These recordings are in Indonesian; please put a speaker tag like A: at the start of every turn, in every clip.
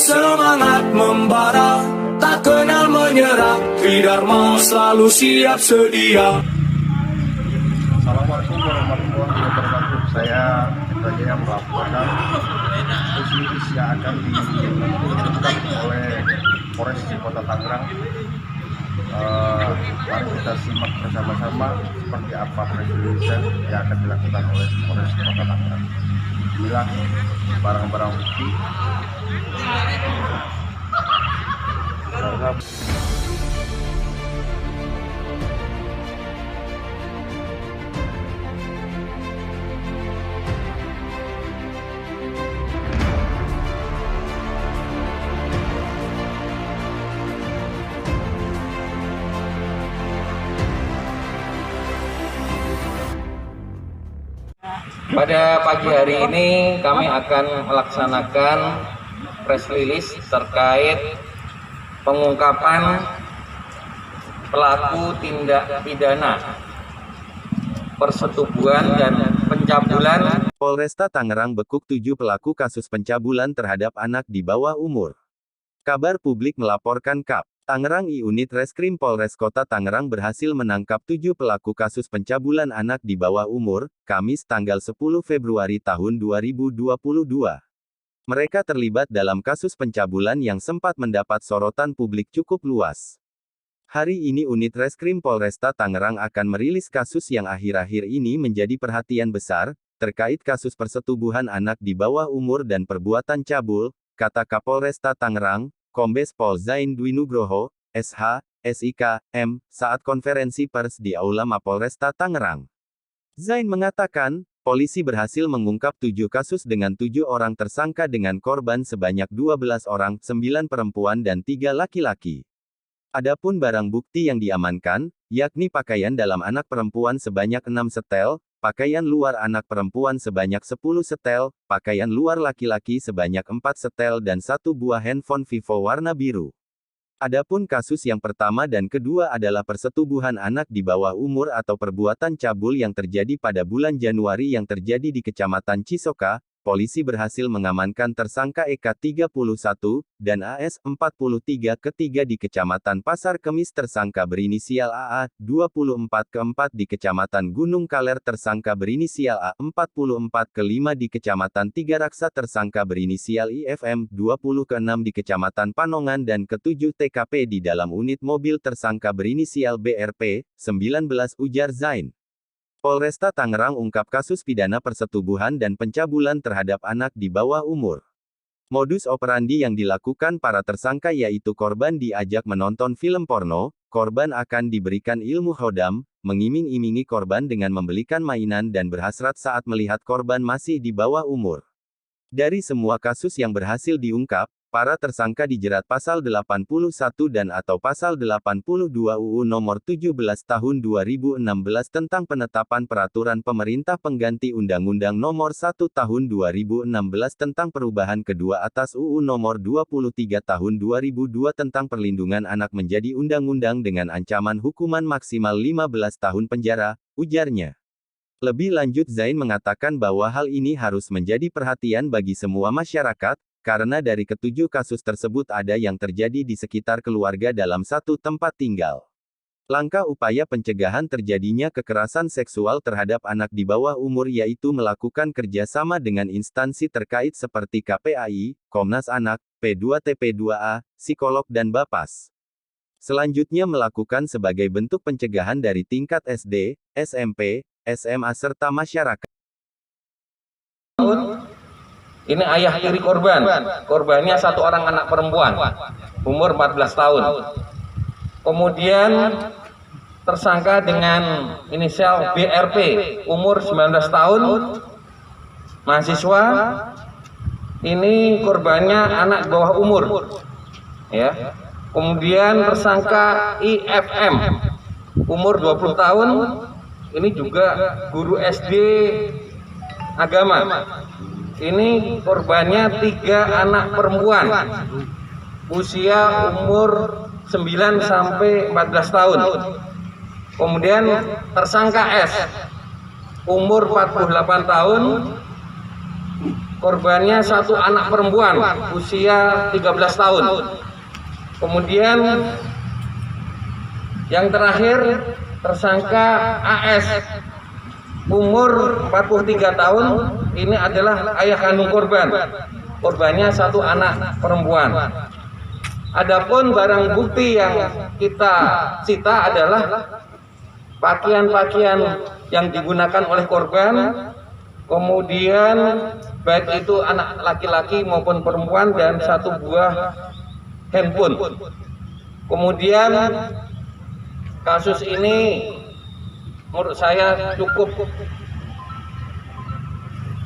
A: semangat membara, tak kenal menyerah, Tridharma selalu siap sedia.
B: Assalamualaikum warahmatullahi wabarakatuh. Saya sebagai yang melaporkan press yang akan dilakukan oleh Polres Kota Tangerang. Mari kita simak bersama-sama seperti apa press release yang akan dilakukan oleh Polres Kota Tangerang. Inilah barang-barang bukti.
C: Pada pagi hari ini kami akan melaksanakan press release terkait pengungkapan pelaku tindak pidana persetubuhan dan pencabulan.
D: Polresta Tangerang bekuk 7 pelaku kasus pencabulan terhadap anak di bawah umur. Kabar Publik melaporkan Kap. Tangerang Unit Reskrim Polres Kota Tangerang berhasil menangkap 7 pelaku kasus pencabulan anak di bawah umur, Kamis tanggal 10 Februari tahun 2022. Mereka terlibat dalam kasus pencabulan yang sempat mendapat sorotan publik cukup luas. Hari ini Unit Reskrim Polresta Tangerang akan merilis kasus yang akhir-akhir ini menjadi perhatian besar, terkait kasus persetubuhan anak di bawah umur dan perbuatan cabul, kata Kapolresta Tangerang, Kombes Pol Zain Dwi Nugroho, SH, SIK, M, saat konferensi pers di Aula Mapolresta Tangerang. Zain mengatakan, polisi berhasil mengungkap 7 kasus dengan 7 orang tersangka dengan korban sebanyak 12 orang, 9 perempuan dan 3 laki-laki. Adapun barang bukti yang diamankan, yakni pakaian dalam anak perempuan sebanyak 6 setel, pakaian luar anak perempuan sebanyak 10 setel, pakaian luar laki-laki sebanyak 4 setel dan 1 buah handphone Vivo warna biru. Adapun kasus yang pertama dan kedua adalah persetubuhan anak di bawah umur atau perbuatan cabul yang terjadi pada bulan Januari yang terjadi di Kecamatan Cisoka. Polisi berhasil mengamankan tersangka EK 31 dan AS 43 ketiga di Kecamatan Pasar Kemis, tersangka berinisial AA 24 keempat di Kecamatan Gunung Kaler, tersangka berinisial A 44 kelima di Kecamatan Tiga Raksa, tersangka berinisial IFM 20 keenam di Kecamatan Panongan, dan ketujuh TKP di dalam unit mobil tersangka berinisial BRP 19, ujar Zain. Polresta Tangerang ungkap kasus pidana persetubuhan dan pencabulan terhadap anak di bawah umur. Modus operandi yang dilakukan para tersangka yaitu korban diajak menonton film porno, korban akan diberikan ilmu hodam, mengiming-imingi korban dengan membelikan mainan dan berhasrat saat melihat korban masih di bawah umur. Dari semua kasus yang berhasil diungkap, para tersangka dijerat pasal 81 dan atau pasal 82 UU Nomor 17 Tahun 2016 tentang penetapan peraturan pemerintah pengganti Undang-Undang Nomor 1 Tahun 2016 tentang perubahan kedua atas UU Nomor 23 Tahun 2002 tentang perlindungan anak menjadi undang-undang dengan ancaman hukuman maksimal 15 tahun penjara, ujarnya. Lebih lanjut, Zain mengatakan bahwa hal ini harus menjadi perhatian bagi semua masyarakat, karena dari ketujuh kasus tersebut ada yang terjadi di sekitar keluarga dalam satu tempat tinggal. Langkah upaya pencegahan terjadinya kekerasan seksual terhadap anak di bawah umur yaitu melakukan kerjasama dengan instansi terkait seperti KPAI, Komnas Anak, P2TP2A, psikolog dan Bapas. Selanjutnya melakukan sebagai bentuk pencegahan dari tingkat SD, SMP, SMA serta masyarakat.
C: Ini ayah tiri korban. Korbannya satu orang anak perempuan, umur 14 tahun. Kemudian tersangka dengan inisial BRP, umur 19 tahun, mahasiswa. Ini korbannya anak bawah umur. Ya. Kemudian tersangka IFM, umur 20 tahun. Ini juga guru SD agama. Ini korbannya 3 anak perempuan, usia umur 9 sampai 14 tahun. Kemudian tersangka S, umur 48 tahun, korbannya satu anak perempuan usia 13 tahun. Kemudian yang terakhir tersangka AS umur 43 tahun, ini adalah ayah kandung korban. Korbannya satu anak perempuan. Adapun barang bukti yang kita sita adalah pakaian-pakaian yang digunakan oleh korban, kemudian baik itu anak laki-laki maupun perempuan, dan satu buah handphone. Kemudian kasus ini menurut saya cukup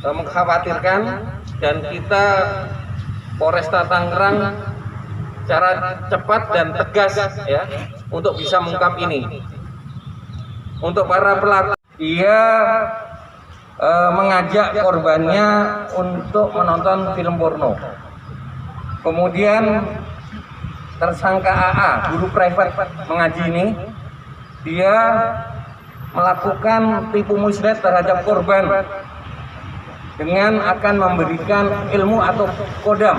C: mengkhawatirkan, dan kita Polresta Tangerang secara cepat dan tegas ya untuk bisa mengungkap ini. Untuk para pelaku, dia mengajak korbannya untuk menonton film porno. Kemudian tersangka AA, guru privat mengaji ini, dia melakukan tipu muslihat terhadap korban dengan akan memberikan ilmu atau kodam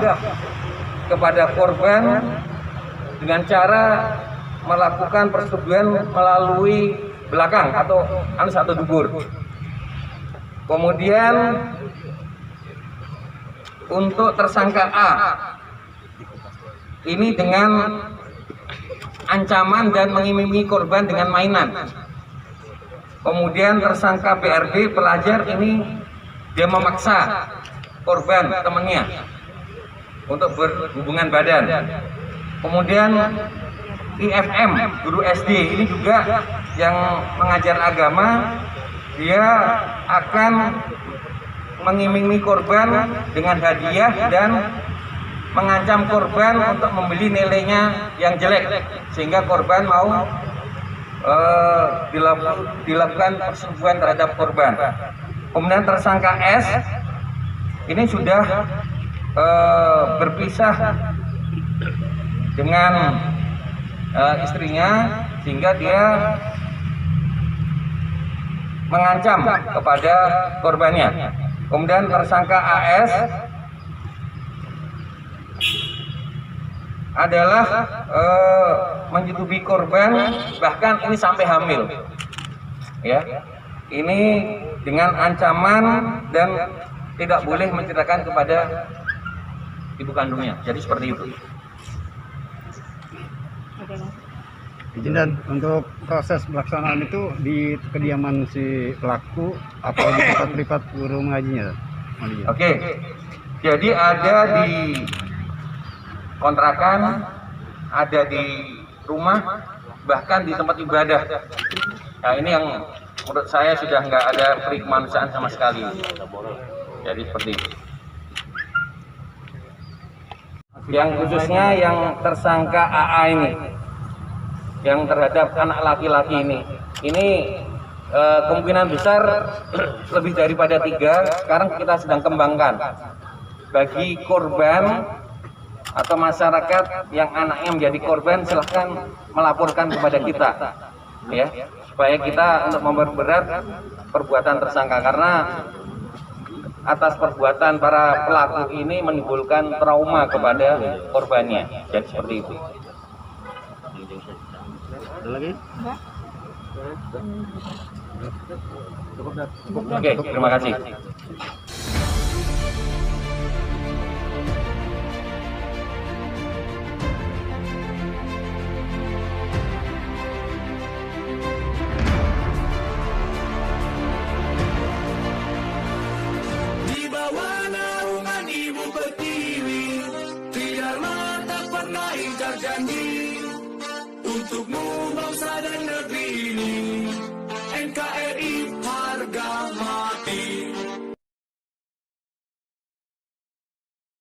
C: kepada korban dengan cara melakukan persetubuhan melalui belakang atau satu dubur. Kemudian untuk tersangka A ini dengan ancaman dan mengiming-imingi korban dengan mainan. Kemudian tersangka BRD pelajar ini dia memaksa korban temannya untuk berhubungan badan. Kemudian IFM guru SD ini juga yang mengajar agama, dia akan mengiming-imingi korban dengan hadiah dan mengancam korban untuk membeli nilainya yang jelek sehingga korban mau dilakukan persetubuhan terhadap korban. Kemudian tersangka S ini sudah berpisah dengan istrinya sehingga dia mengancam kepada korbannya. Kemudian tersangka AS adalah menyetubuhi korban, bahkan ini sampai hamil. Ya, ini dengan ancaman dan tidak boleh menceritakan kepada ibu kandungnya. Jadi seperti itu.
E: Izin, dan untuk proses pelaksanaan itu di kediaman si pelaku atau di tempat privat guru mengajinya?
C: Oke, jadi ada di kontrakan, ada di rumah, bahkan di tempat ibadah. Nah ini yang menurut saya sudah nggak ada peri kemanusiaan sama sekali. Jadi seperti itu. Yang khususnya yang tersangka AA ini, yang terhadap anak laki-laki ini kemungkinan besar lebih daripada 3. Sekarang kita sedang kembangkan. Bagi korban atau masyarakat yang anaknya menjadi korban, silahkan melaporkan kepada kita, ya, supaya kita untuk memperberat perbuatan tersangka, karena atas perbuatan para pelaku ini menimbulkan trauma kepada korbannya. Jadi seperti itu.
E: Ada lagi?
C: Oke, terima kasih.
A: Di bawah naungan Ibu Pertiwi, Tridharma tak pernah ingkar janji untukmu bangsa dan negeri ini.